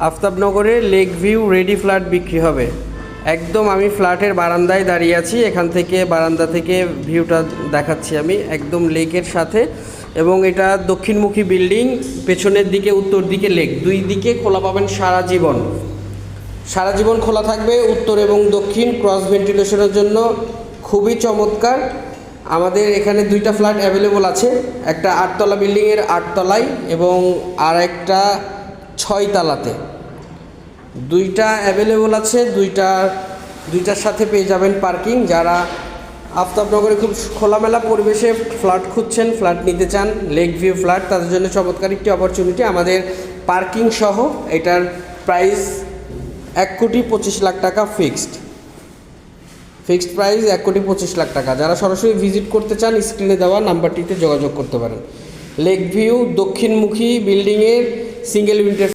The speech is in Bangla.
আফতাবনগরে লেক ভিউ রেডি ফ্ল্যাট বিক্রি হবে। একদম আমি ফ্ল্যাটের বারান্দায় দাঁড়িয়ে আছি, এখান থেকে বারান্দা থেকে ভিউটা দেখাচ্ছি আমি একদম লেকের সাথে। এবং এটা দক্ষিণমুখী বিল্ডিং, পেছনের দিকে উত্তর দিকে লেক, দুই দিকে খোলা পাবেন সারা জীবন। সারা জীবন খোলা থাকবে, উত্তর এবং দক্ষিণ ক্রস ভেন্টিলেশনের জন্য খুবই চমৎকার। আমাদের এখানে দুইটা ফ্ল্যাট অ্যাভেলেবল আছে, একটা 8 তলা বিল্ডিংয়ের 8 তলায় এবং আর একটা 6 তলাতে। দুইটা অ্যাভেলেবল আছে, দুইটার সাথে পেয়ে যাবেন পার্কিং। যারা আফতাবনগরে খুব খোলামেলা পরিবেশে ফ্ল্যাট খুঁজছেন, ফ্ল্যাট নিতে চান, লেক ভিউ ফ্ল্যাট, তাদের জন্য চমৎকার একটি অপরচুনিটি। আমাদের পার্কিং সহ এটার প্রাইস 1,25,00,000 টাকা ফিক্সড প্রাইস 1,25,00,000 টাকা। যারা সরাসরি ভিজিট করতে চান স্ক্রিনে দেওয়া নাম্বারটিতে যোগাযোগ করতে পারেন। লেক ভিউ দক্ষিণমুখী বিল্ডিংয়ের সিঙ্গেল ইউনিটের